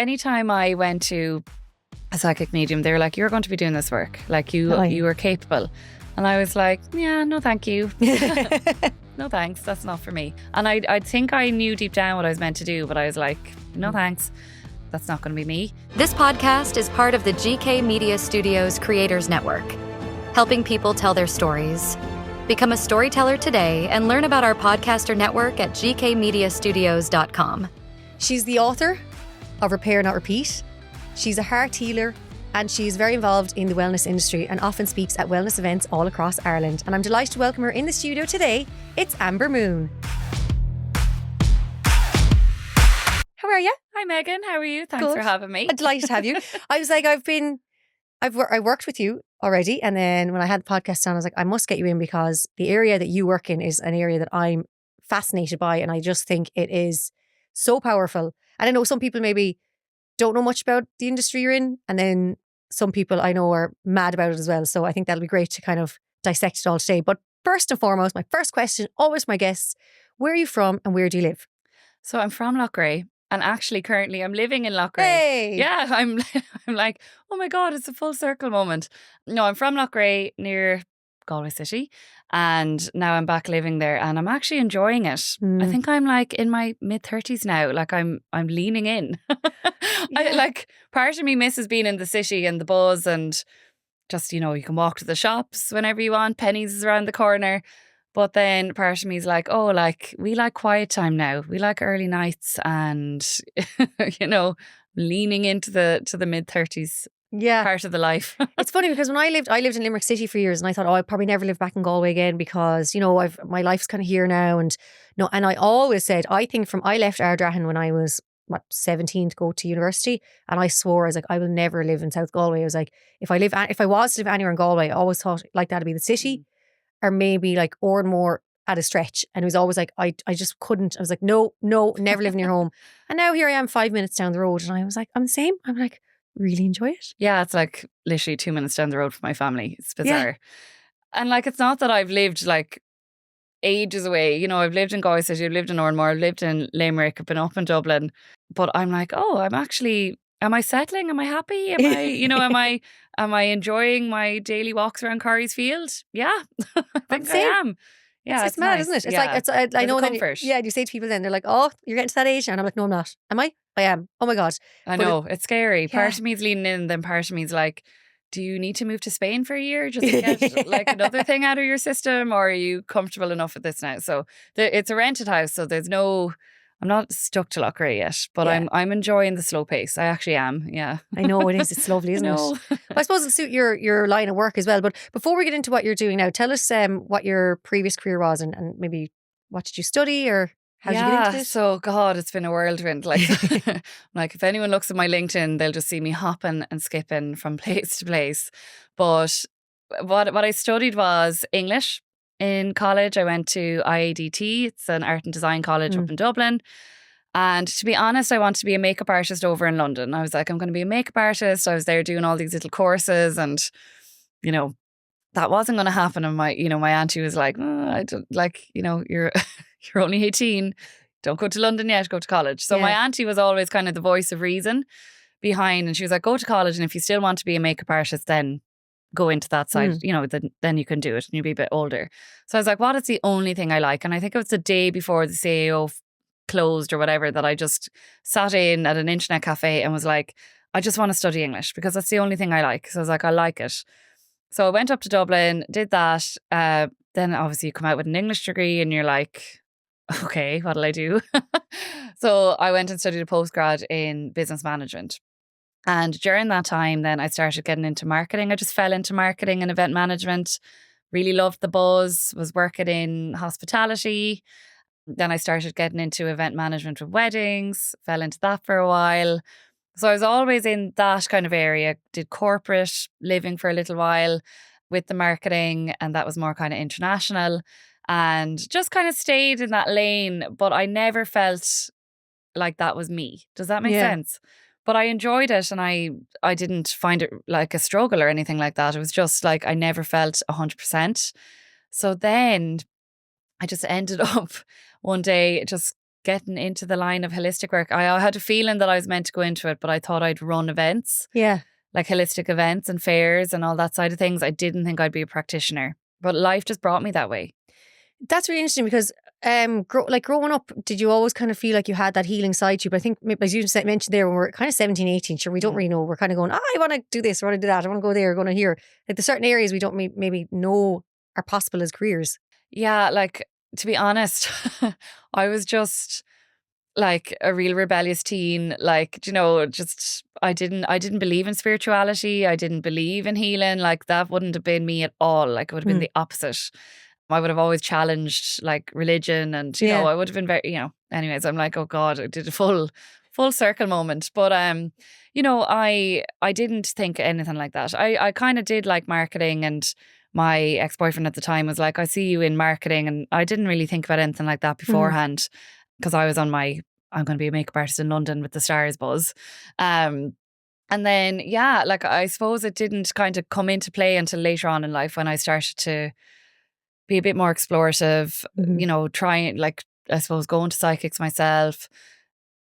anytime I went to a psychic medium, they were like, you're going to be doing this work. Like you were capable. And I was like, yeah, no, thank you. No, thanks. That's not for me. And I think I knew deep down what I was meant to do, but I was like, no, thanks. That's not going to be me. This podcast is part of the GK Media Studios Creators Network, helping people tell their stories. Become a storyteller today and learn about our podcaster network at gkmediastudios.com. She's the author of Repair Not Repeat. She's a heart healer and she's very involved in the wellness industry and often speaks at wellness events all across Ireland. And I'm delighted to welcome her in the studio today. It's Amber Moon. How are you? Hi, Meghann. How are you? Thanks for having me. I'm delighted to have you. I was like, I worked with you already. And then when I had the podcast on, I was like, I must get you in because the area that you work in is an area that I'm fascinated by. And I just think it is so powerful. And I know some people maybe don't know much about the industry you're in. And then some people I know are mad about it as well. So I think that'll be great to kind of dissect it all today. But first and foremost, my first question, always my guests, where are you from and where do you live? So I'm from Loughrea. And actually, currently, I'm living in Loughrea. Hey! Yeah, I'm like, oh my God, it's a full circle moment. No, I'm from Loughrea near Galway City. And now I'm back living there and I'm actually enjoying it. I think I'm like in my mid-30s now. Like I'm leaning in. Part of me misses being in the city and the buzz and just, you can walk to the shops whenever you want. Pennies is around the corner. But then part of me is like, oh, like we like quiet time now. We like early nights and, leaning into the mid-30s part of the life. It's funny because when I lived in Limerick City for years and I thought, I'd probably never live back in Galway again because, my life's kind of here now. And I always said, I left Ardrahan when I was 17 to go to university. And I swore, I was like, I will never live in South Galway. I was like, if I was to live anywhere in Galway, I always thought like that'd be the city. Or maybe like Oranmore at a stretch. And it was always like, I just couldn't. I was like, no, never live near home. And now here I am 5 minutes down the road. And I was like, I'm the same. I'm like, really enjoy it. Yeah, it's like literally 2 minutes down the road from my family. It's bizarre. Yeah. And like, it's not that I've lived like ages away. I've lived in Galway City, I've lived in Oranmore, I've lived in Limerick, I've been up in Dublin. But I'm like, am I settling? Am I happy? Am I enjoying my daily walks around Corrie's Field? Yeah, I think I am. Yeah, it's mad, nice. isn't it? It's like, I know comfort. You say to people then, they're like, oh, you're getting to that age. And I'm like, no, I'm not. Am I? I am. Oh my God. I know, it's scary. Part of me is leaning in, then part of me is like, do you need to move to Spain for a year just to get like another thing out of your system? Or are you comfortable enough with this now? So it's a rented house, so I'm not stuck to Loughrea yet, but I'm enjoying the slow pace. I actually am, yeah. I know it is. It's lovely, isn't it? But I suppose it'll suit your line of work as well. But before we get into what you're doing now, tell us what your previous career was and maybe what did you study or how did you get into this? So God, it's been a whirlwind. Like, like if anyone looks at my LinkedIn, they'll just see me hopping and skipping from place to place. But what I studied was English. In college, I went to IADT. It's an art and design college up in Dublin. And to be honest, I wanted to be a makeup artist over in London. I was like, I'm going to be a makeup artist. I was there doing all these little courses and, that wasn't going to happen. And my auntie was like, I don't, like, you're only 18. Don't go to London yet, go to college. So my auntie was always kind of the voice of reason behind. And she was like, go to college. And if you still want to be a makeup artist, then go into that side, then you can do it and you'll be a bit older. So I was like, what is the only thing I like? And I think it was the day before the CAO closed or whatever that I just sat in at an internet cafe and was like, I just want to study English because that's the only thing I like. So I was like, I like it. So I went up to Dublin, did that. Then obviously you come out with an English degree and you're like, okay, what'll I do? So I went and studied a postgrad in business management. And during that time, then I started getting into marketing. I just fell into marketing and event management. Really loved the buzz, was working in hospitality. Then I started getting into event management with weddings, fell into that for a while. So I was always in that kind of area, did corporate living for a little while with the marketing, and that was more kind of international and just kind of stayed in that lane. But I never felt like that was me. Does that make sense? But I enjoyed it and I didn't find it like a struggle or anything like that. It was just like I never felt 100%. So then I just ended up one day just getting into the line of holistic work. I had a feeling that I was meant to go into it, but I thought I'd run events. Yeah. Like holistic events and fairs and all that side of things. I didn't think I'd be a practitioner, but life just brought me that way. That's really interesting because growing up, did you always kind of feel like you had that healing side to you? But I think, as you mentioned there, when we're kind of 17, 18, sure, we don't really know. We're kind of going, I want to do this, I want to do that, I want to go there, going to here. Like the certain areas we don't maybe know are possible as careers. Yeah, like to be honest, I was just like a real rebellious teen. Like, you know, just I didn't believe in spirituality. I didn't believe in healing. Like that wouldn't have been me at all. Like it would have been the opposite. I would have always challenged like religion, and you know, I would have been very, you know. Anyways, I'm like, oh God, I did a full circle moment. But you know, I didn't think anything like that. I kind of did like marketing, and my ex-boyfriend at the time was like, I see you in marketing, and I didn't really think about anything like that beforehand because I was on my I'm going to be a makeup artist in London with the stars buzz. And then, yeah, like I suppose it didn't kind of come into play until later on in life when I started to be a bit more explorative, you know, trying, like, I suppose, going to psychics myself,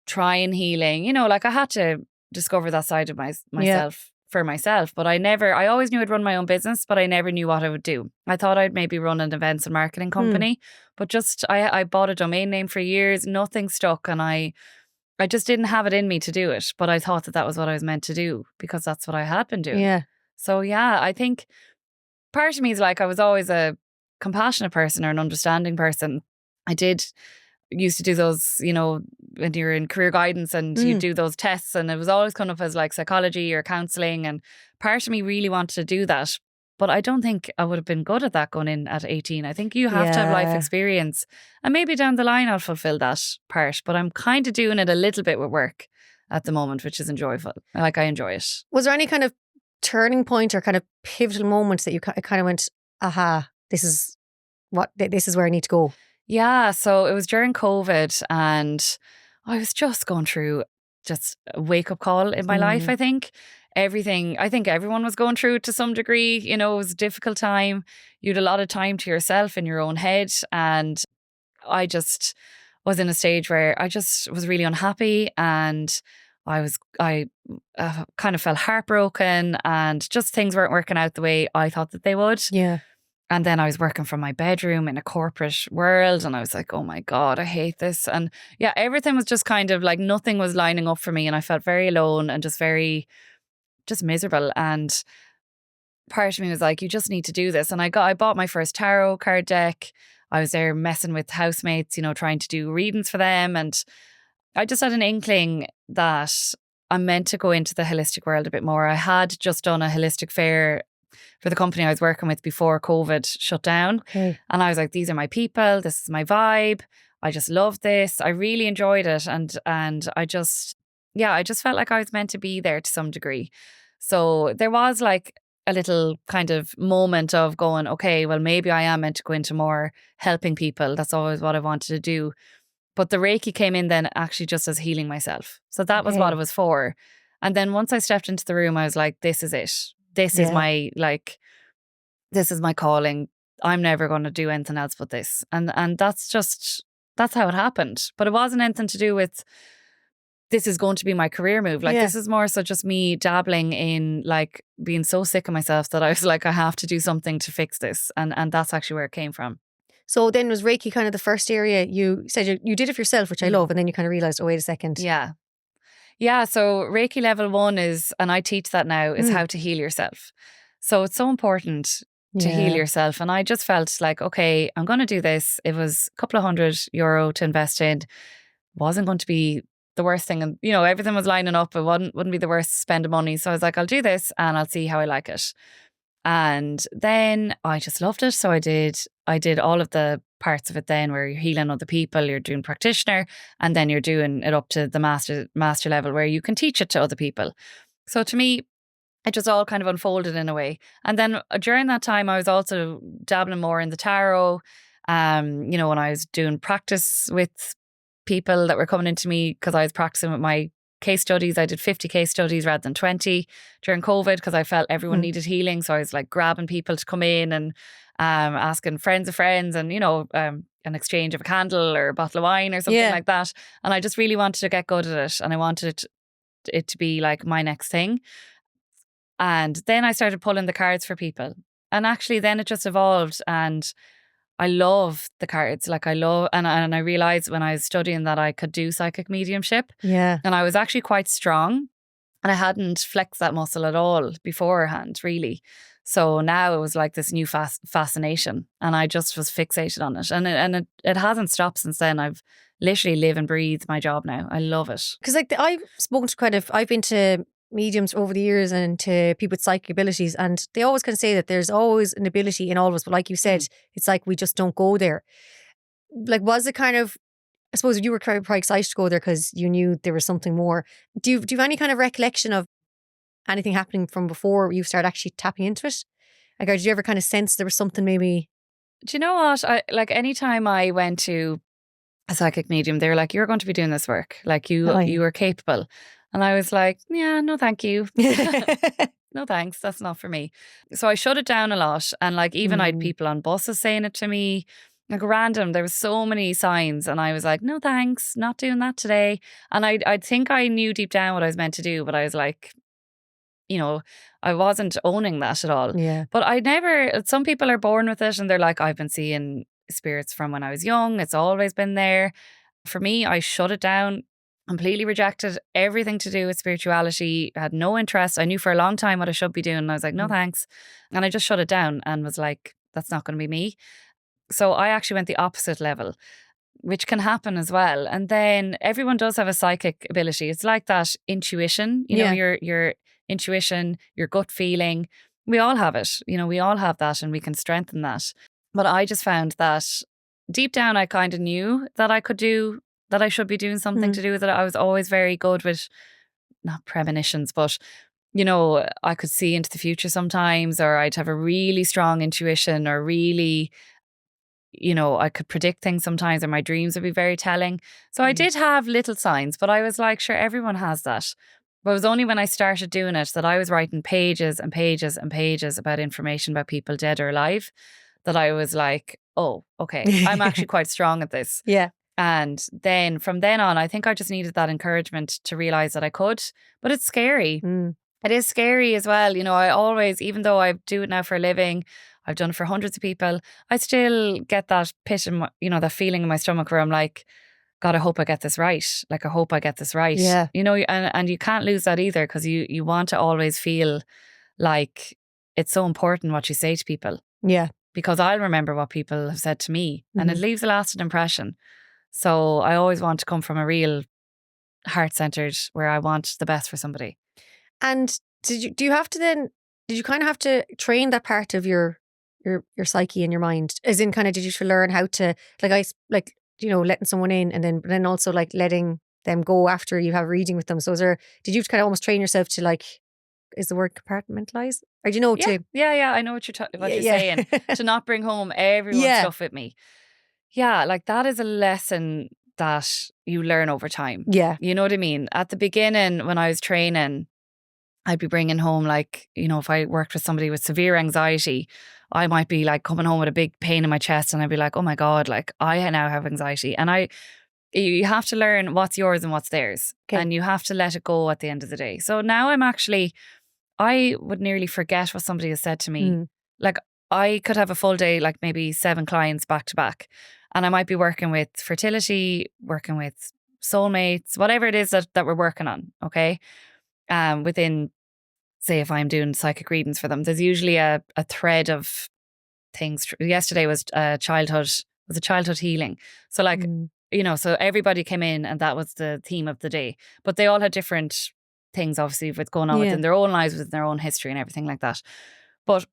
trying healing, you know, like I had to discover that side of myself for myself. But I always knew I'd run my own business, but I never knew what I would do. I thought I'd maybe run an events and marketing company, but just, I bought a domain name for years, nothing stuck, and I just didn't have it in me to do it. But I thought that was what I was meant to do because that's what I had been doing. Yeah. So yeah, I think part of me is like, I was always a compassionate person or an understanding person. I used to do those, you know, when you're in career guidance and you do those tests, and it was always come up as like psychology or counselling, and part of me really wanted to do that, but I don't think I would have been good at that going in at 18. I think you have to have life experience, and maybe down the line I'll fulfill that part, but I'm kind of doing it a little bit with work at the moment, which is enjoyable. Like I enjoy it. Was there any kind of turning point or kind of pivotal moments that you kind of went, aha, this is where I need to go? Yeah, so it was during COVID, and I was just going through just a wake-up call in my life, I think. I think everyone was going through it to some degree. You know, it was a difficult time. You had a lot of time to yourself in your own head, and I just was in a stage where I just was really unhappy, and I kind of felt heartbroken, and just things weren't working out the way I thought that they would. Yeah. And then I was working from my bedroom in a corporate world, and I was like, oh my God, I hate this. And yeah, everything was just kind of like nothing was lining up for me, and I felt very alone and just miserable. And part of me was like, you just need to do this. And I bought my first tarot card deck. I was there messing with housemates, you know, trying to do readings for them. And I just had an inkling that I'm meant to go into the holistic world a bit more. I had just done a holistic fair for the company I was working with before COVID shut down. Okay. And I was like, these are my people. This is my vibe. I just love this. I really enjoyed it. And I just felt like I was meant to be there to some degree. So there was like a little kind of moment of going, okay, well, maybe I am meant to go into more helping people. That's always what I wanted to do. But the Reiki came in then actually just as healing myself. So that was what it was for. And then once I stepped into the room, I was like, this is it. This is my calling. I'm never going to do anything else but this. And that's how it happened. But it wasn't anything to do with this is going to be my career move. Like this is more so just me dabbling in like being so sick of myself that I was like, I have to do something to fix this. And that's actually where it came from. So then was Reiki kind of the first area you said you did it for yourself, which I love. And then you kind of realised, oh, wait a second. Yeah. Yeah, so Reiki level 1 is, and I teach that now, is how to heal yourself. So it's so important to heal yourself. And I just felt like, okay, I'm going to do this. It was a couple of €100 to invest in. It wasn't going to be the worst thing. And, you know, everything was lining up. It wouldn't be the worst spend of money. So I was like, I'll do this and I'll see how I like it. And then I just loved it. So I did all of the parts of it then where you're healing other people, you're doing practitioner, and then you're doing it up to the master level where you can teach it to other people. So to me, it just all kind of unfolded in a way. And then during that time, I was also dabbling more in the tarot. You know, when I was doing practice with people that were coming into me, because I was practicing with my case studies. I did 50 case studies rather than 20 during COVID because I felt everyone needed healing. So I was like grabbing people to come in and asking friends of friends and, you know, an exchange of a candle or a bottle of wine or something like that. And I just really wanted to get good at it, and I wanted it to be like my next thing. And then I started pulling the cards for people. And actually then it just evolved, and I love the cards. Like I love, and I realized when I was studying that I could do psychic mediumship. Yeah. And I was actually quite strong, and I hadn't flexed that muscle at all beforehand, really. So now it was like this new fascination, and I just was fixated on it. And it hasn't stopped since then. I've literally live and breathe my job now. I love it. Because like I've spoken to I've been to mediums over the years and to people with psychic abilities, and they always kind of say that there's always an ability in all of us, but like you said, it's like we just don't go there. Like, was it kind of, I suppose you were quite excited to go there because you knew there was something more. Do you have any kind of recollection of anything happening from before you started actually tapping into it? Like, or did you ever kind of sense there was something maybe? Do you know what? Like anytime I went to a psychic medium, they were like, "You're going to be doing this work. Like you are capable." And I was like, "Yeah, no, thank you. No, thanks. That's not for me." So I shut it down a lot. And like, even I had people on buses saying it to me, like random. There was so many signs, and I was like, "No, thanks. Not doing that today." And I think I knew deep down what I was meant to do, but I was like, I wasn't owning that at all. Yeah. But some people are born with it, and they're like, "I've been seeing spirits from when I was young. It's always been there." For me, I shut it down, completely rejected everything to do with spirituality, had no interest. I knew for a long time what I should be doing, and I was like, "No, thanks." And I just shut it down and was like, that's not going to be me. So I actually went the opposite level, which can happen as well. And then everyone does have a psychic ability. It's like that intuition, your intuition, your gut feeling. We all have it. We all have that, and we can strengthen that. But I just found that deep down, I kind of knew that I should be doing something to do with it. I was always very good with, not premonitions, but, I could see into the future sometimes, or I'd have a really strong intuition, or really, I could predict things sometimes, or my dreams would be very telling. So I did have little signs, but I was like, sure, everyone has that. But it was only when I started doing it that I was writing pages and pages and pages about information about people dead or alive, that I was like, oh, okay, I'm actually quite strong at this. Yeah. And then from then on, I think I just needed that encouragement to realize that I could. But it's scary. It is scary as well. I always, even though I do it now for a living, I've done it for hundreds of people, I still get that pit in my, that feeling in my stomach where I'm like, God, I hope I get this right. Like, I hope I get this right. Yeah. And you can't lose that either, because you want to always feel like it's so important what you say to people. Yeah. Because I'll remember what people have said to me, and it leaves a lasting impression. So I always want to come from a real heart-centered, where I want the best for somebody. And did you kind of have to train that part of your psyche and your mind? As in, kind of, did you learn how to, letting someone in, and then also like letting them go after you have a reading with them? So did you kind of almost train yourself to, like, is the word compartmentalize? Or do you know to? Yeah, I know what you're saying. To not bring home everyone's stuff with me. Yeah, like that is a lesson that you learn over time. Yeah. You know what I mean? At the beginning, when I was training, I'd be bringing home, like, if I worked with somebody with severe anxiety, I might be like coming home with a big pain in my chest, and I'd be like, oh my God, like I now have anxiety. And you have to learn what's yours and what's theirs. Okay. And you have to let it go at the end of the day. So now I would nearly forget what somebody has said to me. Like, I could have a full day, like maybe 7 clients back to back. And I might be working with fertility, working with soulmates, whatever it is that we're working on, okay? Within, say, if I'm doing psychic readings for them, there's usually a thread of things. Yesterday was childhood healing. So like, so everybody came in, and that was the theme of the day. But they all had different things, obviously, with going on within their own lives, within their own history and everything like that. But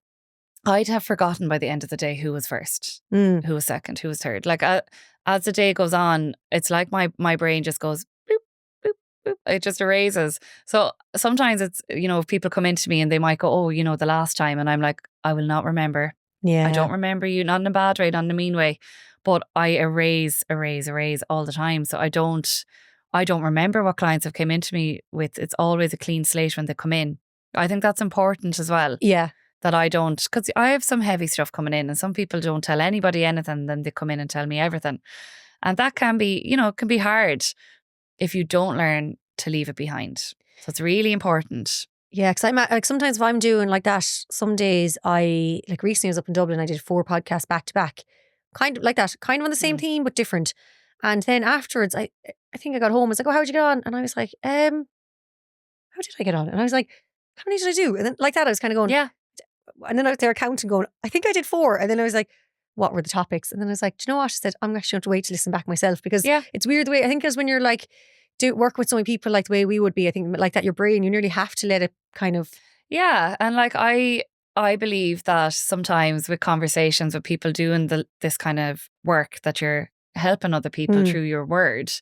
I'd have forgotten by the end of the day who was first, who was second, who was third. Like, as the day goes on, it's like my brain just goes boop, boop, boop. It just erases. So sometimes it's, if people come into me and they might go, oh, the last time. And I'm like, I will not remember. Yeah. I don't remember you, not in a bad way, not in a mean way. But I erase all the time. So I don't remember what clients have come into me with. It's always a clean slate when they come in. I think that's important as well. Yeah. that I don't, because I have some heavy stuff coming in and some people don't tell anybody anything, then they come in and tell me everything. And that can be, it can be hard if you don't learn to leave it behind. So it's really important. Yeah, because I'm like, sometimes if I'm doing like that, some days like recently I was up in Dublin, I did 4 podcasts back to back, kind of like that, kind of on the same theme but different. And then afterwards, I think I got home. I was like, "Oh, how'd you get on?" And I was like, "How did I get on?" And I was like, "How many did I do?" And then like that, I was kind of going, Yeah. And then I was there counting, going, "I think I did 4." And then I was like, "What were the topics?" And then I was like, "Do you know what?" I said, "I'm actually going to wait to listen back myself because it's weird the way I think because when you're like work with so many people like the way we would be, I think like that, your brain, you nearly have to let it kind of." Yeah, and like I believe that sometimes with conversations with people doing this kind of work that you're helping other people through your word,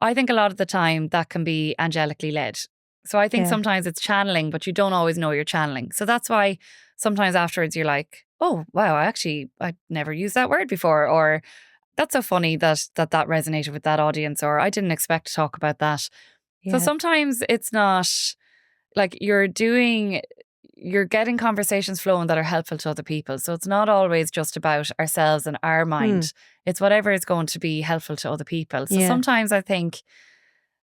I think a lot of the time that can be angelically led. So I think sometimes it's channeling, but you don't always know you're channeling. So that's why sometimes afterwards you're like, "Oh, wow, I never used that word before," or "That's so funny that resonated with that audience," or "I didn't expect to talk about that." Yeah. So sometimes it's not like you're getting conversations flowing that are helpful to other people. So it's not always just about ourselves and our mind. It's whatever is going to be helpful to other people. So sometimes I think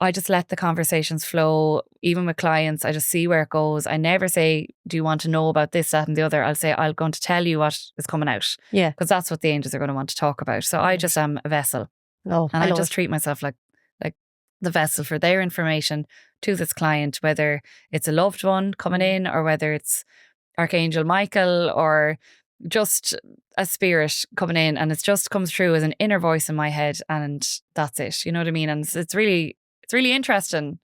I just let the conversations flow, even with clients. I just see where it goes. I never say, "Do you want to know about this, that and the other?" I'll say, "I'm going to tell you what is coming out." Yeah. Because that's what the angels are going to want to talk about. So I just am a vessel. Oh, and I just treat myself like the vessel for their information to this client, whether it's a loved one coming in or whether it's Archangel Michael or just a spirit coming in, and it just comes through as an inner voice in my head, and that's it. You know what I mean? And it's really interesting.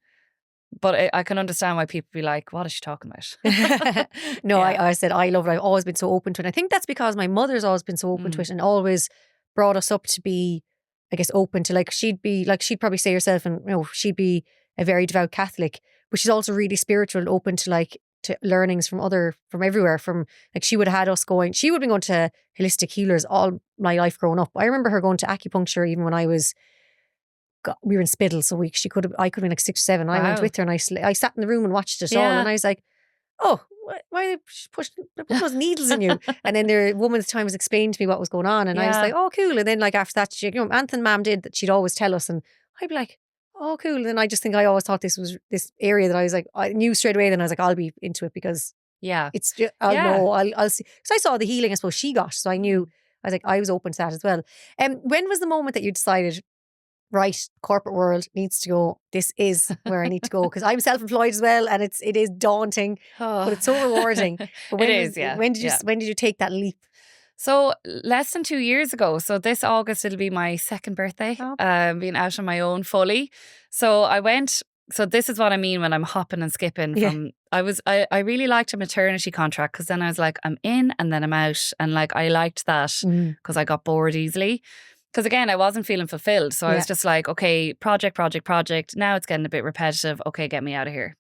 But I can understand why people be like, "What is she talking about?" No, I said I love it. I've always been so open to it. I think that's because my mother's always been so open to it and always brought us up to be, I guess, open to she'd probably say herself, and she'd be a very devout Catholic, but she's also really spiritual and open to to learnings from everywhere. From she would have had us going. She would have been going to holistic healers all my life growing up. I remember her going to acupuncture even when I was. We were in Spiddle, so I could have been like 6 or 7. I went with her and I sat in the room and watched it all, and I was like, "Oh, why are they putting those needles in you?" And then the woman at the time was explaining to me what was going on, and I was like, "Oh, cool." And then after that, she, Anthony Mam did that. She'd always tell us, and I'd be like, "Oh, cool." And then I just think I always thought this was this area that I was like, I knew straight away. Then I was like, I'll be into it because it's just, I'll know, I'll see. Because I saw the healing I suppose she got, so I knew. I was like, I was open to that as well. When was the moment that you decided, right, corporate world needs to go, this is where I need to go? Because I'm self-employed as well, and it is daunting, but it's so rewarding. But when did you take that leap? So less than 2 years ago. So this August it'll be my 2nd birthday. Being out on my own fully. So I went. So this is what I mean when I'm hopping and skipping from. I really liked a maternity contract because then I was like, I'm in and then I'm out, and I liked that because I got bored easily. Because again, I wasn't feeling fulfilled. So I was just like, okay, project. Now it's getting a bit repetitive. Okay, get me out of here.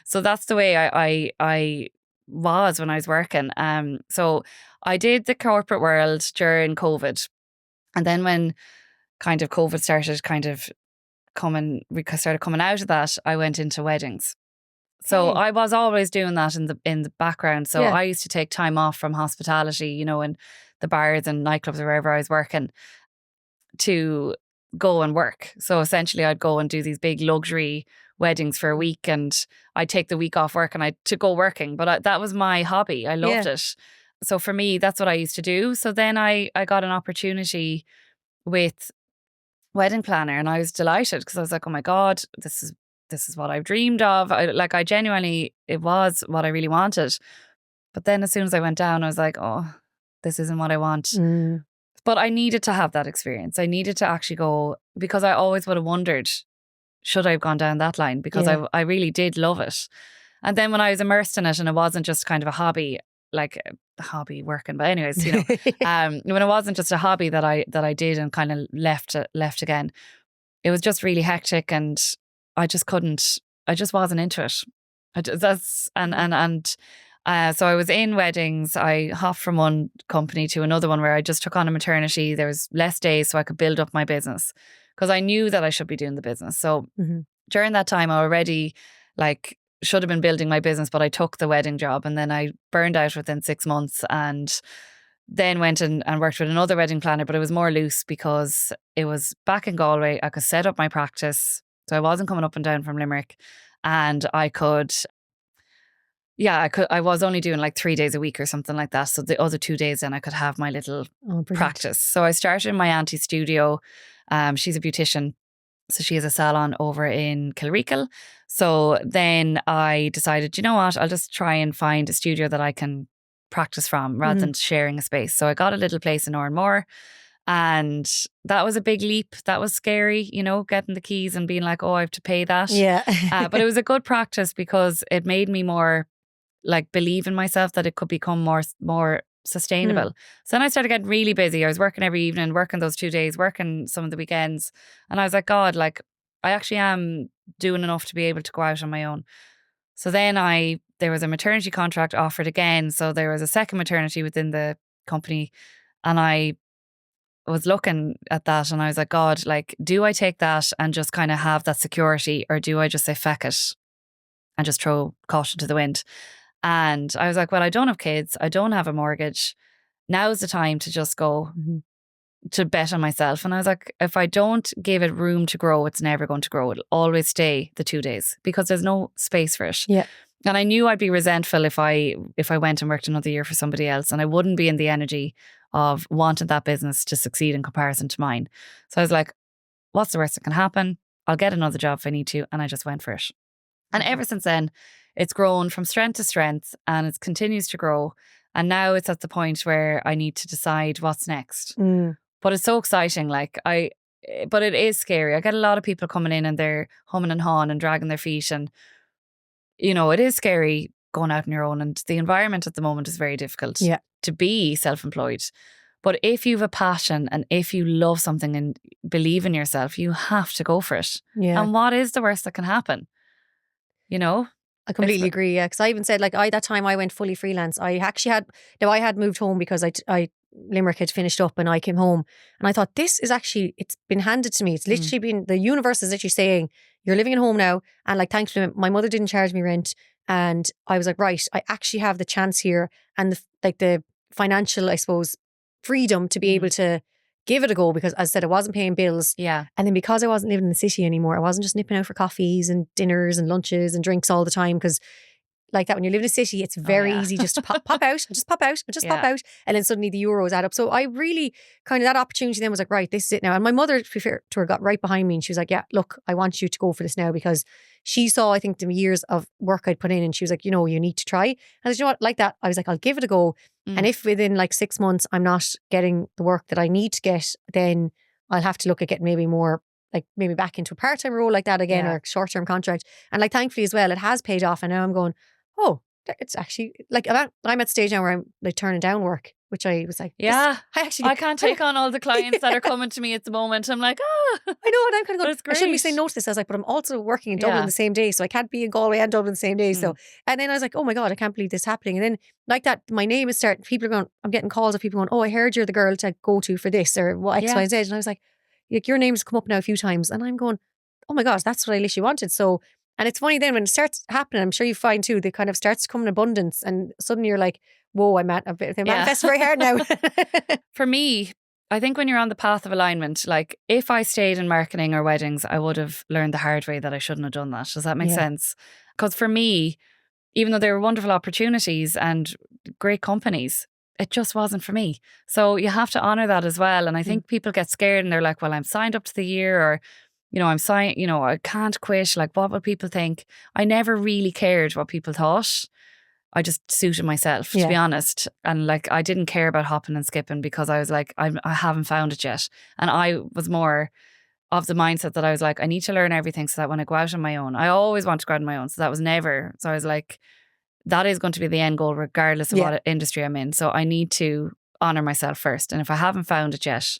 So that's the way I was when I was working. So I did the corporate world during COVID. And then when kind of COVID started we started coming out of that, I went into weddings. So I was always doing that in the background. So I used to take time off from hospitality, in the bars and nightclubs or wherever I was working, to go and work. So essentially I'd go and do these big luxury weddings for a week, and I'd take the week off work and to go working. But that was my hobby. I loved it. So for me, that's what I used to do. So then I got an opportunity with wedding planner, and I was delighted because I was like, oh my God, this is what I've dreamed of. I genuinely, it was what I really wanted. But then as soon as I went down, I was like, oh, this isn't what I want. But I needed to have that experience. I needed to actually go, because I always would have wondered, should I have gone down that line? Because I really did love it. And then when I was immersed in it, and it wasn't just kind of a hobby, like a hobby working, but anyways, when it wasn't just a hobby that I did and kind of left again, it was just really hectic, and I just wasn't into it. So I was in weddings. I hopped from one company to another one where I just took on a maternity. There was less days so I could build up my business because I knew that I should be doing the business. So during that time, I already should have been building my business, but I took the wedding job, and then I burned out within 6 months, and then went and worked with another wedding planner, but it was more loose because it was back in Galway. I could set up my practice. So I wasn't coming up and down from Limerick, and I could, I was only doing like 3 days a week or something like that. So the other 2 days then I could have my little practice. So I started in my auntie's studio. She's a beautician. So she has a salon over in Kilreekle. So then I decided, you know what, I'll just try and find a studio that I can practice from rather than sharing a space. So I got a little place in Oranmore, and that was a big leap. That was scary, you know, getting the keys and being like, oh, I have to pay that. Yeah. But it was a good practice because it made me more like believe in myself that it could become more sustainable. So then I started getting really busy. I was working every evening, working those 2 days, working some of the weekends. And I was like, God, like I actually am doing enough to be able to go out on my own. So then there was a maternity contract offered again. So there was a second maternity within the company, and I was looking at that and I was like, God, like, do I take that and just kind of have that security, or do I just say, feck it and just throw caution to the wind? And I was like, well, I don't have kids. I don't have a mortgage. Now's the time to just go to bet on myself. And I was like, if I don't give it room to grow, it's never going to grow. It'll always stay the 2 days because there's no space for it. Yeah. And I knew I'd be resentful if I went and worked another year for somebody else, and I wouldn't be in the energy of wanting that business to succeed in comparison to mine. So I was like, what's the worst that can happen? I'll get another job if I need to. And I just went for it. And ever since then, it's grown from strength to strength, and it continues to grow. And now it's at the point where I need to decide what's next. But it's so exciting. But it is scary. I get a lot of people coming in and they're humming and hawing and dragging their feet. And, you know, it is scary going out on your own. And the environment at the moment is very difficult to be self-employed. But if you have a passion and if you love something and believe in yourself, you have to go for it. Yeah. And what is the worst that can happen? You know? I completely agree. Yeah, because I even said, like, that time I went fully freelance. I actually had moved home because Limerick had finished up, and I came home, and I thought, this is actually, it's been handed to me. It's literally been, the universe is literally saying, you're living at home now, and like, thankfully my mother didn't charge me rent, and I was like, right, I actually have the chance here, and the financial, I suppose, freedom to be able to give it a go, because as I said, I wasn't paying bills. Yeah. And then because I wasn't living in the city anymore, I wasn't just nipping out for coffees and dinners and lunches and drinks all the time, because like that, when you live in a city, it's very easy just to pop out, pop out. And then suddenly the euros add up. So I really kind of, that opportunity then was like, right, this is it now. And my mother, to be fair to her, got right behind me, and she was like, yeah, look, I want you to go for this now, because she saw, I think, the years of work I'd put in, and she was like, you know, you need to try. And I said, you know what, like that, I was like, I'll give it a go. And if within like 6 months I'm not getting the work that I need to get, then I'll have to look at getting maybe more, like maybe back into a part-time role like that again, or a short-term contract. And like, thankfully as well, it has paid off. And now I'm going, oh, it's actually like, I'm at stage now where I'm like turning down work, which I was like, I can't take on all the clients that are coming to me at the moment. I'm like, I know, and I'm kind of going, great. I shouldn't be saying no to this. I was like, but I'm also working in Dublin the same day, so I can't be in Galway and Dublin the same day. So, and then I was like, oh my God, I can't believe this is happening. And then like that, my name is starting, people are going, I'm getting calls of people going, oh, I heard you're the girl to go to for this or what, X, Y, and Z. And I was like, your name's come up now a few times, and I'm going, oh my gosh, that's what I literally wanted. So, and it's funny then when it starts happening, I'm sure you find too, they kind of starts to come in abundance, and suddenly you're like, whoa, they manifest very hard now. For me, I think when you're on the path of alignment, like if I stayed in marketing or weddings, I would have learned the hard way that I shouldn't have done that. Does that make sense? Because for me, even though they were wonderful opportunities and great companies, it just wasn't for me. So you have to honor that as well. And I think people get scared and they're like, well, I'm signed up to the year, or, you know, I'm signed, you know, I can't quit. Like, what will people think? I never really cared what people thought. I just suited myself, to be honest. And like, I didn't care about hopping and skipping because I was like, I haven't found it yet. And I was more of the mindset that I was like, I need to learn everything so that when I go out on my own, I always want to go out on my own. So that was never. So I was like, that is going to be the end goal regardless of what industry I'm in. So I need to honor myself first. And if I haven't found it yet,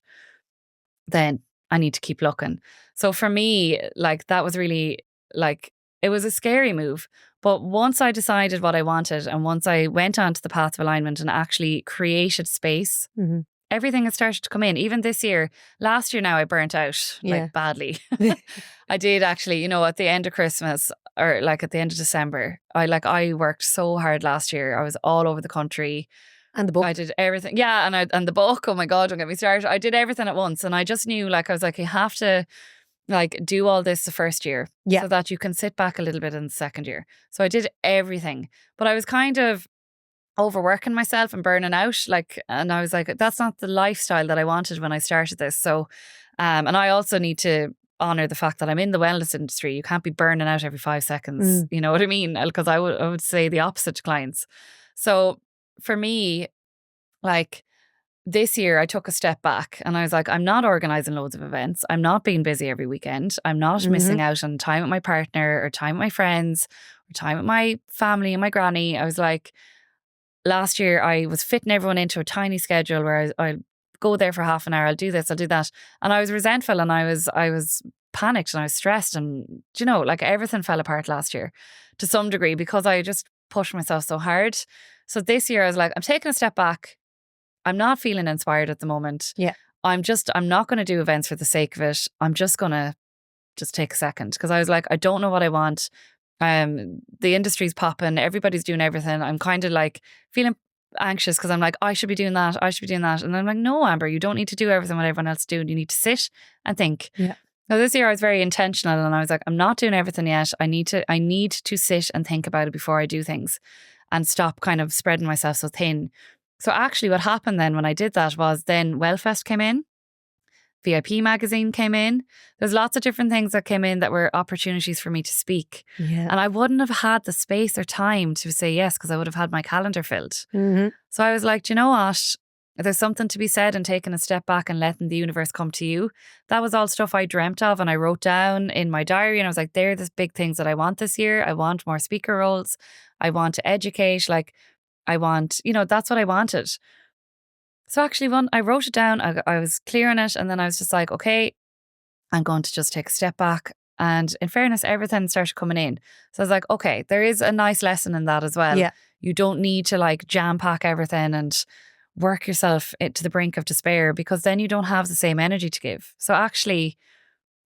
then I need to keep looking. So for me, like, that was really like, it was a scary move. But once I decided what I wanted, and once I went onto the path of alignment and actually created space, everything has started to come in. Even this year, last year now, I burnt out like badly. I did actually, you know, at the end of Christmas, or like at the end of December, I worked so hard last year. I was all over the country. And the book. I did everything. Yeah. And the book, oh my God, don't get me started. I did everything at once. And I just knew, like, I was like, you have to like do all this the first year so that you can sit back a little bit in the second year. So I did everything. But I was kind of overworking myself and burning out. Like, and I was like, that's not the lifestyle that I wanted when I started this. So, and I also need to honor the fact that I'm in the wellness industry. You can't be burning out every 5 seconds. You know what I mean? Because I would say the opposite to clients. So for me, like this year, I took a step back and I was like, I'm not organizing loads of events. I'm not being busy every weekend. I'm not missing out on time with my partner or time with my friends or time with my family and my granny. I was like, last year I was fitting everyone into a tiny schedule where I'll go there for half an hour. I'll do this, I'll do that. And I was resentful and I was panicked and I was stressed and, you know, like everything fell apart last year to some degree because I just pushed myself so hard. So this year I was like, I'm taking a step back. I'm not feeling inspired at the moment. Yeah. I'm not going to do events for the sake of it. I'm just going to take a second because I was like, I don't know what I want. The industry's popping. Everybody's doing everything. I'm kind of like feeling anxious because I'm like, I should be doing that. I should be doing that. And I'm like, no, Amber, you don't need to do everything what everyone else is doing. You need to sit and think. Yeah. Now this year I was very intentional and I was like, I'm not doing everything yet. I need to sit and think about it before I do things and stop kind of spreading myself so thin. So actually what happened then when I did that was then Wellfest came in, VIP magazine came in. There's lots of different things that came in that were opportunities for me to speak. Yeah. And I wouldn't have had the space or time to say yes because I would have had my calendar filled. So I was like, do you know what? There's something to be said and taking a step back and letting the universe come to you. That was all stuff I dreamt of and I wrote down in my diary and I was like, they're the big things that I want this year. I want more speaker roles. I want to educate. Like I want, you know, that's what I wanted. So actually I wrote it down. I was clear on it and then I was just like, okay, I'm going to just take a step back. And in fairness, everything started coming in. So I was like, okay, there is a nice lesson in that as well. Yeah. You don't need to like jam pack everything and work yourself to the brink of despair because then you don't have the same energy to give. So actually,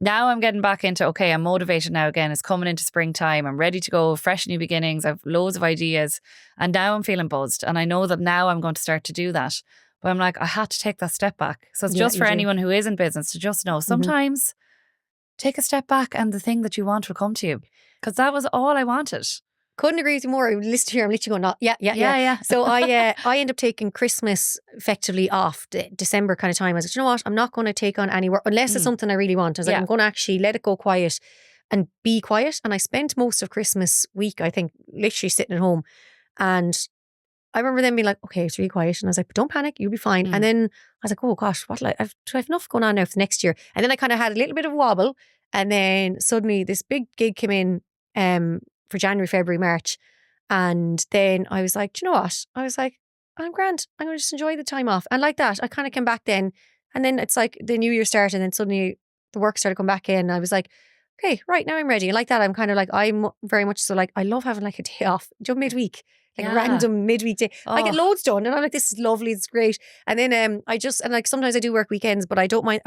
now I'm getting back into, okay, I'm motivated now again. It's coming into springtime. I'm ready to go, fresh new beginnings. I've loads of ideas. And now I'm feeling buzzed. And I know that now I'm going to start to do that. But I'm like, I had to take that step back. So it's just for anyone who is in business to just know sometimes take a step back and the thing that you want will come to you. Because that was all I wanted. Couldn't agree with you more. I listen here, I'm literally going, yeah. So I end up taking Christmas effectively off, December kind of time. I was like, you know what? I'm not going to take on any work unless it's something I really want. I was like, I'm going to actually let it go quiet and be quiet. And I spent most of Christmas week, I think, literally sitting at home. And I remember them being like, okay, it's really quiet. And I was like, but don't panic, you'll be fine. And then I was like, oh gosh, do I have enough going on now for next year? And then I kind of had a little bit of a wobble. And then suddenly this big gig came in for January, February, March. And then I was like, do you know what? I was like, I'm grand. I'm going to just enjoy the time off. And like that, I kind of came back then. And then it's like the new year started and then suddenly the work started coming back in. And I was like, okay, right, now I'm ready. And like that, I'm kind of like, I'm very much so like, I love having like a day off, midweek. Like a random midweek day. I get loads done and I'm like, this is lovely, it's great. And then and like sometimes I do work weekends, but I don't mind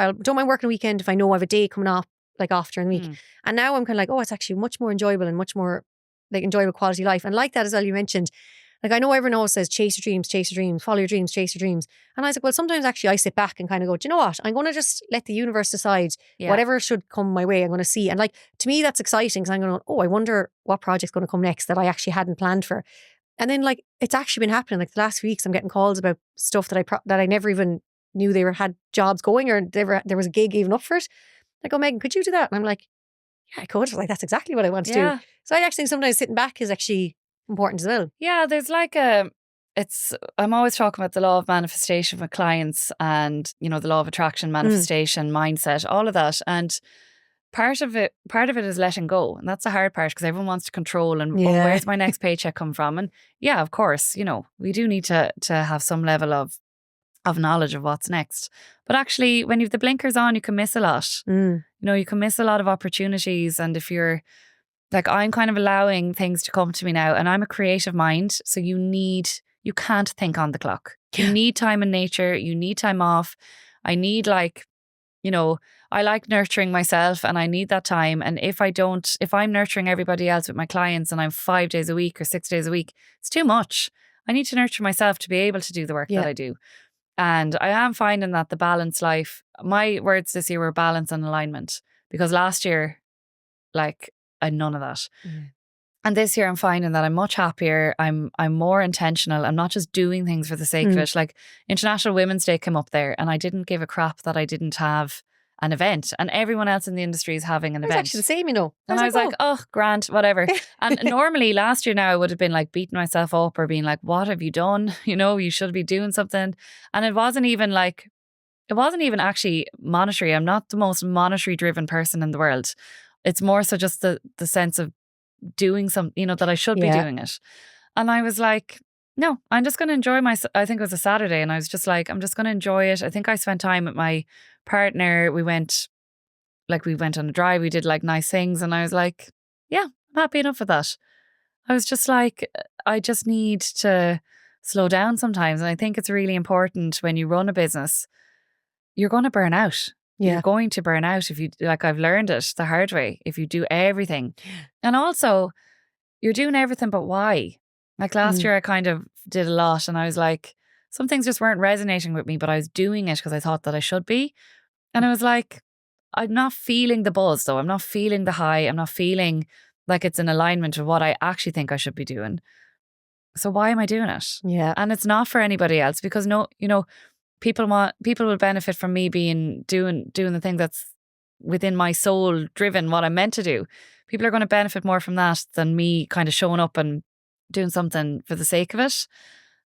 working a weekend if I know I have a day coming off like off during the week. And now I'm kind of like, oh, it's actually much more enjoyable and much more like enjoyable quality life. And like that as well, you mentioned, like I know everyone always says chase your dreams, follow your dreams, chase your dreams. And I was like, well, sometimes actually I sit back and kind of go, do you know what? I'm going to just let the universe decide whatever should come my way. I'm going to see. And like, to me, that's exciting because I'm going, oh, I wonder what project's going to come next that I actually hadn't planned for. And then like, it's actually been happening. Like the last few weeks, I'm getting calls about stuff that I never even knew they had jobs going or there was a gig even up for it. I go, Meghann, could you do that? And I'm like, yeah, I could. Like, that's exactly what I want to do. So I actually think sometimes sitting back is actually important as well. Yeah, there's like I'm always talking about the law of manifestation with clients and, you know, the law of attraction, manifestation, mindset, all of that. And part of it is letting go. And that's the hard part because everyone wants to control and where's my next paycheck come from? And yeah, of course, you know, we do need to have some level of knowledge of what's next. But actually, when you have the blinkers on, you can miss a lot. You know, you can miss a lot of opportunities. And if you're like, I'm kind of allowing things to come to me now and I'm a creative mind. So you can't think on the clock. You need time in nature. You need time off. I need like, you know, I like nurturing myself and I need that time. And if I'm nurturing everybody else with my clients and I'm 5 days a week or 6 days a week, it's too much. I need to nurture myself to be able to do the work that I do. And I am finding that the balanced life, my words this year were balance and alignment, because last year, like, I had none of that. And this year I'm finding that I'm much happier. I'm more intentional. I'm not just doing things for the sake of it. Like International Women's Day came up there and I didn't give a crap that I didn't have an event, and everyone else in the industry is having an event. It's actually the same, you know. And I was like, oh, grand, whatever. And normally last year now I would have been like beating myself up or being like, what have you done? You know, you should be doing something. And it wasn't even actually monetary. I'm not the most monetary driven person in the world. It's more so just the sense of doing something, you know, that I should be doing it. And I was like, no, I'm just going to enjoy I think it was a Saturday, and I was just like, I'm just going to enjoy it. I think I spent time with my partner. We went on a drive. We did like nice things. And I was like, yeah, I'm happy enough with that. I was just like, I just need to slow down sometimes. And I think it's really important when you run a business, you're going to burn out. You're going to burn out if you, like, I've learned it the hard way, if you do everything. And also, you're doing everything, but why? Like last year, I kind of did a lot and I was like, some things just weren't resonating with me, but I was doing it because I thought that I should be. And I was like, I'm not feeling the buzz though. I'm not feeling the high. I'm not feeling like it's in alignment with what I actually think I should be doing. So why am I doing it? Yeah. And it's not for anybody else, because people will benefit from me doing the thing that's within my soul driven, what I'm meant to do. People are going to benefit more from that than me kind of showing up and doing something for the sake of it.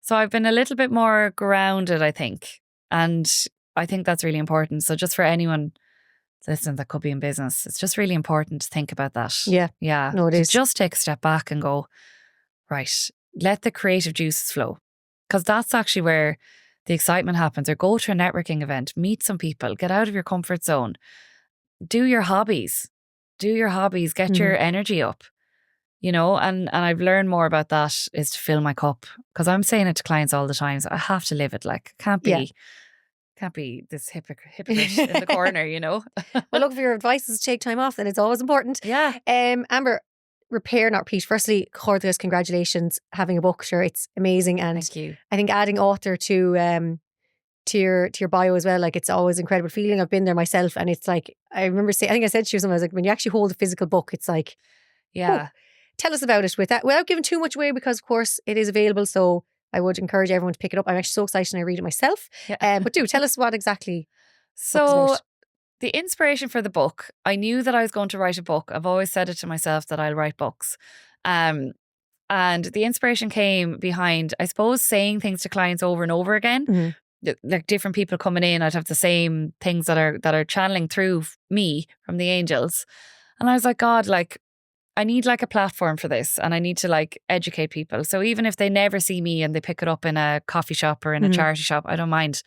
So I've been a little bit more grounded, I think. And I think that's really important. So just for anyone listening that could be in business, it's just really important to think about that. Yeah. Yeah. No, it is. Just take a step back and go, right, let the creative juices flow. Because that's actually where the excitement happens. Or go to a networking event, meet some people, get out of your comfort zone, do your hobbies, get your energy up, you know, and I've learned more about that is to fill my cup, because I'm saying it to clients all the time. So I have to live it. Like, can't be this hypocrite in the corner, you know. Well, look, if your advice is to take time off, then it's always important. Yeah. Amber, repair, not repeat. Firstly, Cordra's, congratulations, having a book. Sure, it's amazing. And Thank you. I think adding author to your bio as well, like, it's always incredible feeling. I've been there myself, and it's like, I remember saying, I think I said to you something, I was like, when you actually hold a physical book, it's like, yeah. Tell us about it with that, without giving too much away, because of course it is available. So I would encourage everyone to pick it up. I'm actually so excited and I read it myself. Yeah. But do tell us what exactly. So the inspiration for the book, I knew that I was going to write a book. I've always said it to myself that I'll write books. And the inspiration came behind, I suppose, saying things to clients over and over again. Mm-hmm. Like different people coming in, I'd have the same things that are channeling through me from the angels. And I was like, God, like, I need like a platform for this, and I need to like educate people. So even if they never see me and they pick it up in a coffee shop or in a charity shop, I don't mind.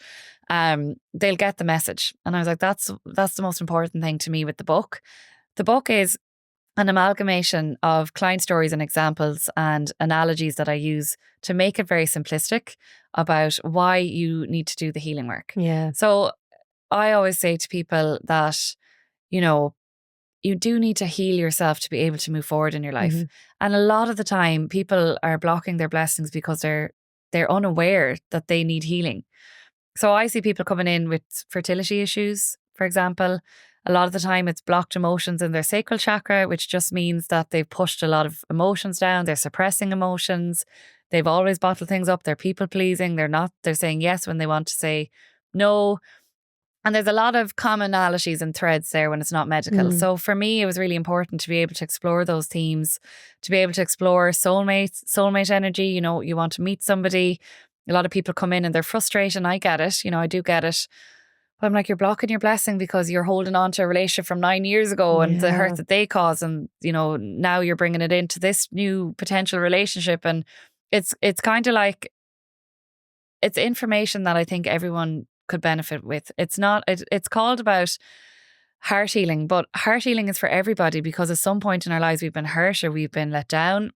They'll get the message. And I was like, that's the most important thing to me with the book. The book is an amalgamation of client stories and examples and analogies that I use to make it very simplistic about why you need to do the healing work. Yeah. So I always say to people that, you know, you do need to heal yourself to be able to move forward in your life. Mm-hmm. And a lot of the time people are blocking their blessings because they're unaware that they need healing. So I see people coming in with fertility issues, for example. A lot of the time it's blocked emotions in their sacral chakra, which just means that they've pushed a lot of emotions down. They're suppressing emotions. They've always bottled things up. They're people pleasing. They're saying yes when they want to say no. And there's a lot of commonalities and threads there when it's not medical. So for me, it was really important to be able to explore those themes, to be able to explore soulmate energy. You know, you want to meet somebody. A lot of people come in and they're frustrated, and I get it. You know, I do get it. But I'm like, you're blocking your blessing because you're holding on to a relationship from 9 years ago and the hurt that they caused. And, you know, now you're bringing it into this new potential relationship. And it's kind of like, it's information that I think everyone could benefit with. It's called about heart healing, but heart healing is for everybody, because at some point in our lives we've been hurt or we've been let down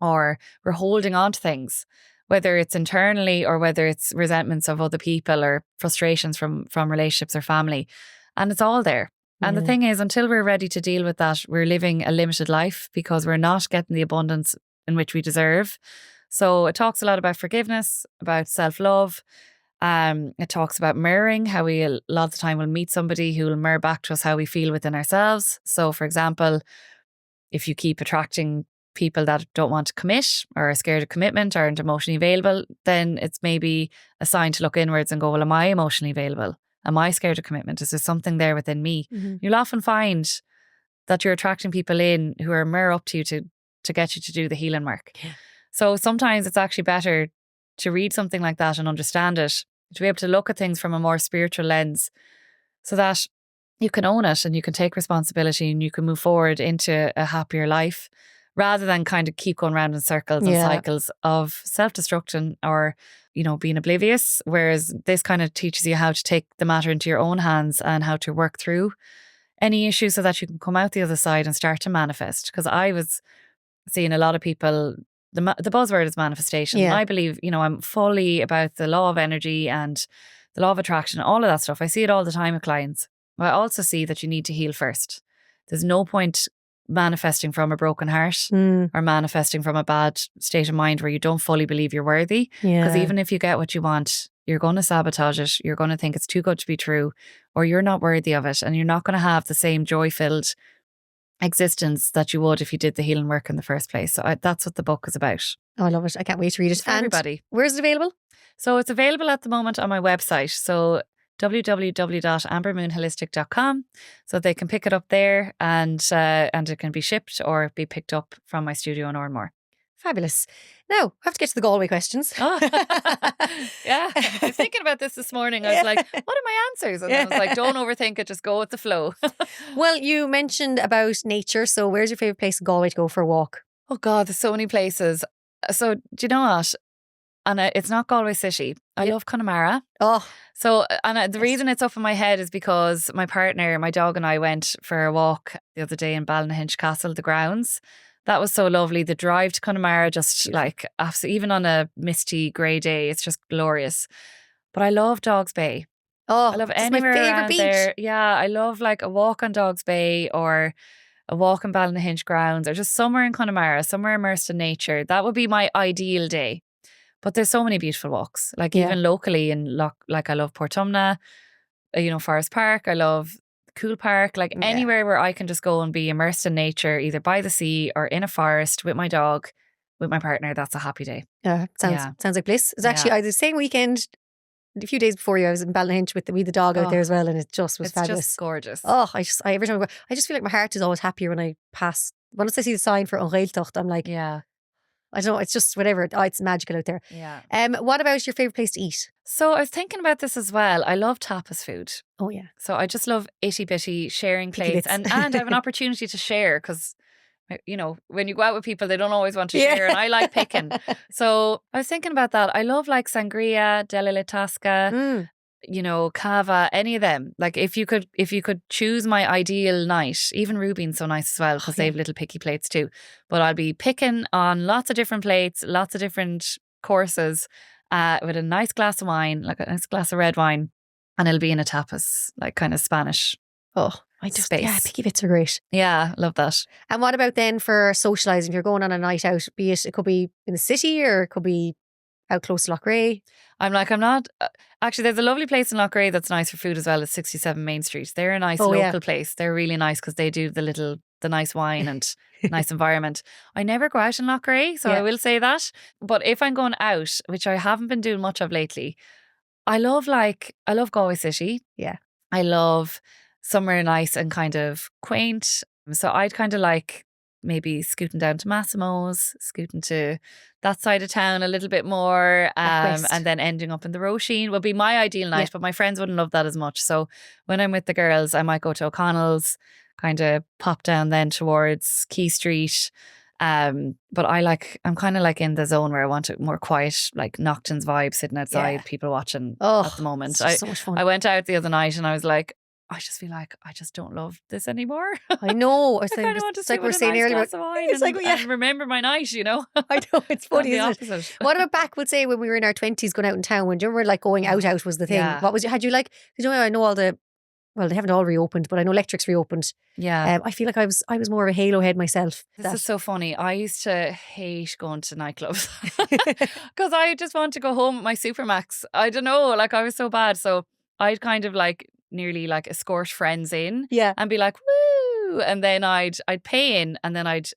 or we're holding on to things, whether it's internally or whether it's resentments of other people or frustrations from relationships or family. And it's all there. And the thing is, until we're ready to deal with that, we're living a limited life because we're not getting the abundance in which we deserve. So it talks a lot about forgiveness, about self-love. It talks about mirroring, how we a lot of the time will meet somebody who will mirror back to us how we feel within ourselves. So for example, if you keep attracting people that don't want to commit or are scared of commitment or aren't emotionally available, then it's maybe a sign to look inwards and go, well, am I emotionally available? Am I scared of commitment? Is there something there within me? You'll often find that you're attracting people in who are mirror up to you to get you to do the healing work. Yeah. So sometimes it's actually better to read something like that and understand it, to be able to look at things from a more spiritual lens so that you can own it and you can take responsibility and you can move forward into a happier life rather than kind of keep going round in circles and cycles of self-destruction or, being oblivious. Whereas this kind of teaches you how to take the matter into your own hands and how to work through any issues so that you can come out the other side and start to manifest. Because I was seeing a lot of people, the buzzword is manifestation. Yeah. I believe, I'm fully about the law of energy and the law of attraction, all of that stuff. I see it all the time with clients. But I also see that you need to heal first. There's no point manifesting from a broken heart or manifesting from a bad state of mind where you don't fully believe you're worthy. Because even if you get what you want, you're going to sabotage it. You're going to think it's too good to be true, or you're not worthy of it. And you're not going to have the same joy-filled existence that you would if you did the healing work in the first place. So that's what the book is about. Oh, I love it. I can't wait to read it. For everybody. Where's it available? So it's available at the moment on my website. So www.ambermoonholistic.com. So they can pick it up there and it can be shipped or be picked up from my studio in Oranmore. Fabulous. Now, I have to get to the Galway questions. Oh. Yeah. I was thinking about this morning. I was like, what are my answers? And I was like, don't overthink it. Just go with the flow. Well, you mentioned about nature. So where's your favourite place in Galway to go for a walk? Oh God, there's so many places. So do you know what? And it's not Galway City. I love Connemara. Oh. So, the reason it's up in my head is because my partner, my dog and I went for a walk the other day in Ballynahinch Castle, the grounds. That was so lovely. The drive to Connemara, just like, even on a misty grey day, it's just glorious. But I love Dogs Bay. Oh, I love it's anywhere my favourite around beach. there. Yeah, I love like a walk on Dogs Bay or a walk in Ballynahinch grounds or just somewhere in Connemara, somewhere immersed in nature. That would be my ideal day. But there's so many beautiful walks, like even locally in like I love Portumna, Forest Park. I love Cool Park, like anywhere where I can just go and be immersed in nature, either by the sea or in a forest with my dog, with my partner. That's a happy day. Sounds like bliss. It's actually the same weekend. A few days before you, I was in Ballynahinch with the dog out there as well, and it just was fabulous. It's just gorgeous. Oh, every time I go, I just feel like my heart is always happier when I pass. Once I see the sign for Ongeiltocht, I'm like, I don't know, it's just whatever. It's magical out there. Yeah. What about your favourite place to eat? So I was thinking about this as well. I love tapas food. Oh yeah. So I just love itty bitty sharing Picky plates bits. and have an opportunity to share because, when you go out with people, they don't always want to share and I like picking. So I was thinking about that. I love like sangria, della Tasca, cava, any of them. Like if you could choose my ideal night, even Ruby's so nice as well because they have little picky plates too. But I'll be picking on lots of different plates, lots of different courses, with a nice glass of wine, like a nice glass of red wine, and it'll be in a tapas, like kind of Spanish. Space. Picky bits are great. Yeah, love that. And what about then for socialising? If you're going on a night out, it could be in the city or it could be out close to Loughrea. I'm not. Actually, there's a lovely place in Loughrea that's nice for food as well. It's 67 Main Street. They're a nice local place. They're really nice because they do the nice wine and nice environment. I never go out in Loughrea, so I will say that. But if I'm going out, which I haven't been doing much of lately, I love Galway City. Yeah. I love somewhere nice and kind of quaint. So I'd kind of like maybe scooting down to Massimo's, scooting to that side of town a little bit more, and then ending up in the Roisin would be my ideal night, but my friends wouldn't love that as much. So when I'm with the girls, I might go to O'Connell's, kind of pop down then towards Quay Street. But I'm kind of like in the zone where I want it more quiet, like Nocturnes vibe, sitting outside, people watching at the moment. So much fun. I went out the other night and I was like, I just feel like I just don't love this anymore. I know. I kind of want to it's like sit we're with a saying nice earlier. glass of wine and remember my night, I know, it's funny, isn't it? opposite. What about back, we'll say, when we were in our 20s going out in town, when you were like going out was the thing. Yeah. What was had you like, I know all the well, they haven't all reopened, but I know Electric's reopened. Yeah. I feel like I was more of a Halo head myself. This is so funny. I used to hate going to nightclubs because I just want to go home with my Supermax. I don't know, like I was so bad. So I'd kind of like nearly like escort friends in Yeah. and be like, woo. And then I'd pay in and then I'd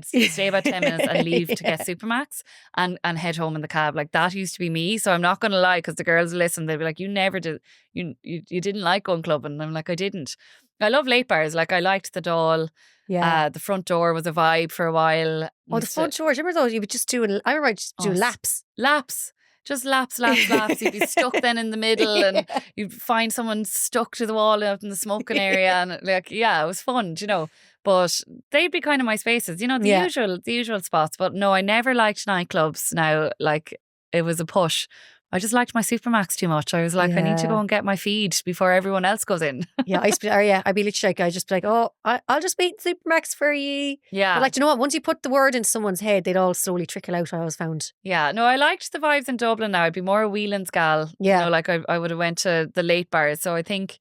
stay about 10 minutes and leave to get Supermax and head home in the cab. Like that used to be me. So I'm not going to lie, because the girls listen, they'll be like, you never did, you didn't like going clubbing. And I'm like, I didn't. I love late bars. Like I liked the Doyle. Yeah. The front door was a vibe for a while. Oh, the front door. Do you remember those? You would just do, I remember just do laps. Laps. Just laps. You'd be stuck then in the middle and you'd find someone stuck to the wall out in the smoking area. And like, yeah, it was fun, you know. But they'd be kind of my spaces, you know, the usual spots. But no, I never liked nightclubs now. Like it was a push. I just liked my Supermax too much. I was like, I need to go and get my feed before everyone else goes in. I'd be literally like, I'd just be like, oh, I'll just wait Supermax for you. Yeah. But like, you know what? Once you put the word into someone's head, they'd all slowly trickle out, I always found. Yeah. No, I liked the vibes in Dublin now. I'd be more a Whelan's gal. Yeah. You know, like I would have went to the late bars. So I think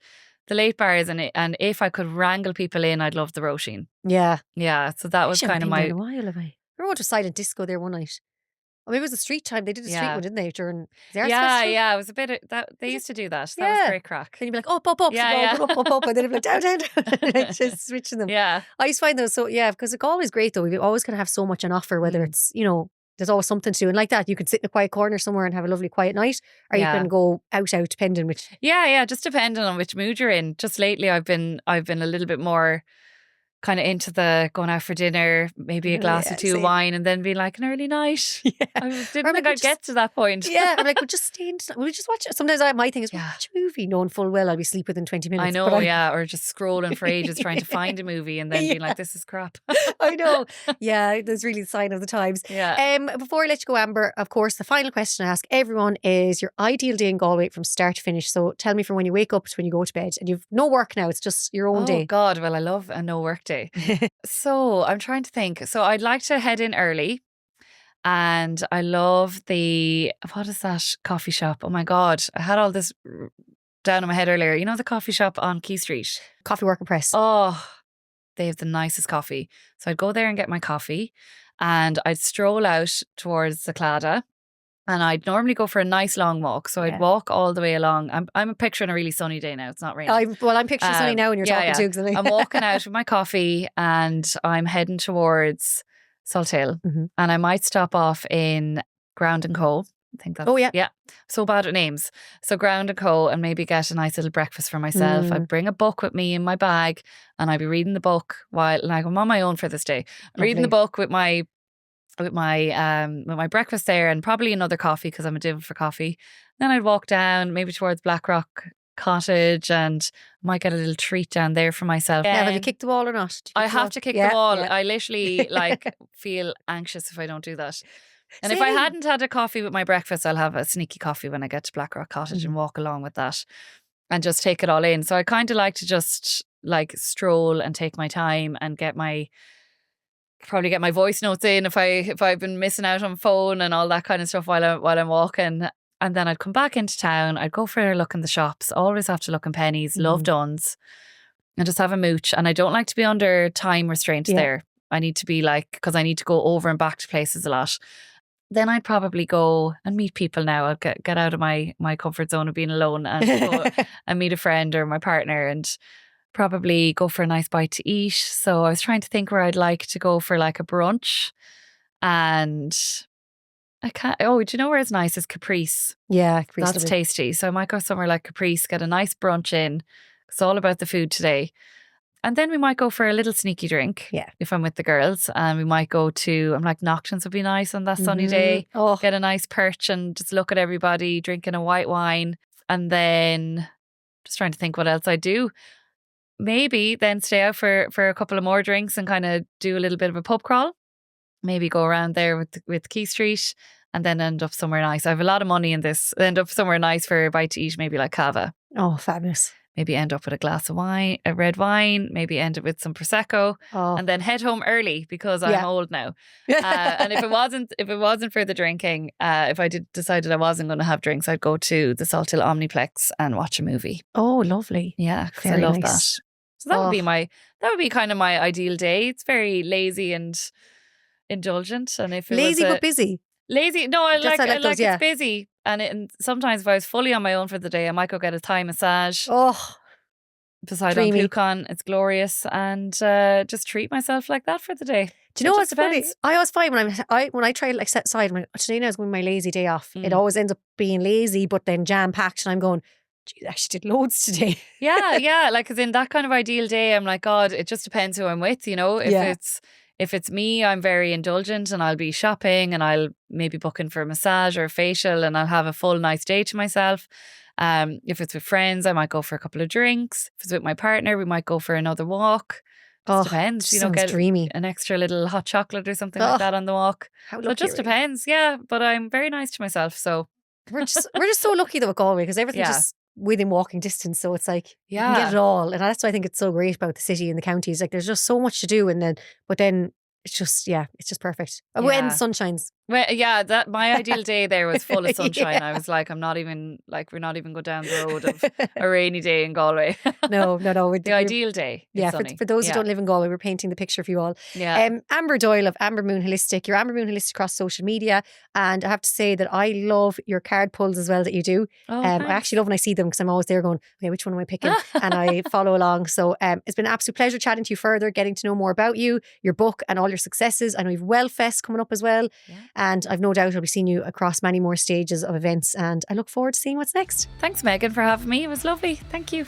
the late bars and if I could wrangle people in, I'd love the Roisin. Yeah. Yeah. So that was kind of my... in a while, have I? I went to silent disco there one night. Or maybe it was the street time. They did a street one, didn't they? During the Arts Festival? Yeah, it was a bit of that. They used to do that. That was great crack. Then you'd be like, up, up. Yeah. Up. And then you'd be like, down. Like, just switching them. Yeah. I used to find those because it's always great though. We always kind of have so much on offer, whether it's, you know, there's always something to do. And like that, you could sit in a quiet corner somewhere and have a lovely quiet night, or you can go out, depending which. Yeah. Just depending on which mood you're in. Just lately, I've been a little bit more kind of into the going out for dinner, maybe a glass or two of wine, and then being like an early night. Yeah. I didn't think I'd get to that point. Yeah, I'm like, we'll just stay in. We'll just watch it. Sometimes my thing is, we'll watch a movie, knowing full well I'll be asleep within 20 minutes. I know, or just scrolling for ages trying to find a movie and then being like, this is crap. I know. Yeah, that's really the sign of the times. Yeah. Before I let you go, Amber, of course, the final question I ask everyone is your ideal day in Galway from start to finish. So tell me from when you wake up to when you go to bed, and you've no work now, it's just your own day. Oh God, well, I love a no work day. So I'm trying to think. So I'd like to head in early, and I love what is that coffee shop? Oh my God, I had all this down in my head earlier. You know the coffee shop on Quay Street? Coffee Work and Press. Oh, they have the nicest coffee. So I'd go there and get my coffee, and I'd stroll out towards the Claddagh. And I'd normally go for a nice long walk. So I'd walk all the way along. I'm picturing a really sunny day now. It's not raining. I'm picturing sunny now when you're talking too. I'm walking out with my coffee and I'm heading towards Salthill. Mm-hmm. And I might stop off in Ground & Co. I think that's... Oh, yeah. Yeah. So bad at names. So Ground & Co. and maybe get a nice little breakfast for myself. I'd bring a book with me in my bag and I'd be reading the book while... Like, I'm on my own for this day. I'm reading the book with my breakfast there and probably another coffee because I'm a div for coffee. Then I'd walk down maybe towards Blackrock Cottage and might get a little treat down there for myself. Yeah, have you kicked the wall or not? I have to kick the wall. Yeah. I literally feel anxious if I don't do that. And if I hadn't had a coffee with my breakfast, I'll have a sneaky coffee when I get to Blackrock Cottage and walk along with that and just take it all in. So I kind of like to just like stroll and take my time and probably get my voice notes in if I've been missing out on phone and all that kind of stuff while I'm walking. And then I'd come back into town. I'd go for a look in the shops. Always have to look in pennies. Love Dunn's. And just have a mooch. And I don't like to be under time restraint there. I need to be because I need to go over and back to places a lot. Then I'd probably go and meet people now. I'll get out of my comfort zone of being alone and go and meet a friend or my partner and probably go for a nice bite to eat. So I was trying to think where I'd like to go for like a brunch. And I can't... Oh, do you know where it's nice? It's Caprice. Yeah, Caprice. That's tasty. So I might go somewhere like Caprice, get a nice brunch in. It's all about the food today. And then we might go for a little sneaky drink if I'm with the girls. And we might go to... I'm like, Noctons would be nice on that sunny day. Oh. Get a nice perch and just look at everybody drinking a white wine. And then just trying to think what else I do. Maybe then stay out for a couple of more drinks and kind of do a little bit of a pub crawl. Maybe go around there with Quay Street and then end up somewhere nice. I have a lot of money in this. End up somewhere nice for a bite to eat, maybe like Cava. Oh, fabulous. maybe end up with a glass of wine, a red wine, maybe end up with some Prosecco, Oh. and then head home early because I'm Yeah. old now. And if it wasn't for the drinking, if I decided I wasn't going to have drinks, I'd go to the Salt Hill Omniplex and watch a movie. Oh, lovely. Yeah, because I Very love nice. that. So that would be kind of my ideal day. It's very lazy and indulgent, and if it Lazy was but busy. lazy, no, I That's like, I like those, yeah. it's busy, and sometimes if I was fully on my own for the day, I might go get a Thai massage Oh, beside on dreamy. Pukon. It's glorious, and just treat myself like that for the day. do you know It what's just funny? depends. I always find when I try to like set aside, I'm like, today now is going to be my lazy day off. It Mm. always ends up being lazy, but then jam packed, and I'm going, geez, I actually did loads today. Yeah, like, 'cause in that kind of ideal day, I'm like, God, it just depends who I'm with, you know. Yeah. If it's me, I'm very indulgent and I'll be shopping and I'll maybe book in for a massage or a facial and I'll have a full nice day to myself. If it's with friends, I might go for a couple of drinks. If it's with my partner, we might go for another walk. Just depends, you know, sounds get dreamy. an extra little hot chocolate or something Oh, like that on the walk. How So lucky it just are we? depends, yeah. But I'm very nice to myself, so We're just so lucky though at Galway because everything's Yeah. just within walking distance. So it's like you can Yeah. get it all, and that's why I think it's so great about the city and the counties. Like there's just so much to do, but then it's just perfect. When Yeah. the sun shines. Well, yeah, that my ideal day there was full of sunshine. Yeah. I was like, we're not even go down the road of a rainy day in Galway. No. The ideal day. Is Yeah, sunny. for those who Yeah. don't live in Galway, we're painting the picture for you all. Yeah. Amber Doyle of Amber Moon Holistic. You're Amber Moon Holistic across social media. And I have to say that I love your card pulls as well that you do. Oh, I thanks. actually love when I see them because I'm always there going, okay, which one am I picking? And I follow along. So it's been an absolute pleasure chatting to you further, getting to know more about you, your book and all your successes. I know you've Wellfest coming up as well. Yeah. And I've no doubt I'll be seeing you across many more stages of events. And I look forward to seeing what's next. Thanks, Meghann, for having me. It was lovely. Thank you.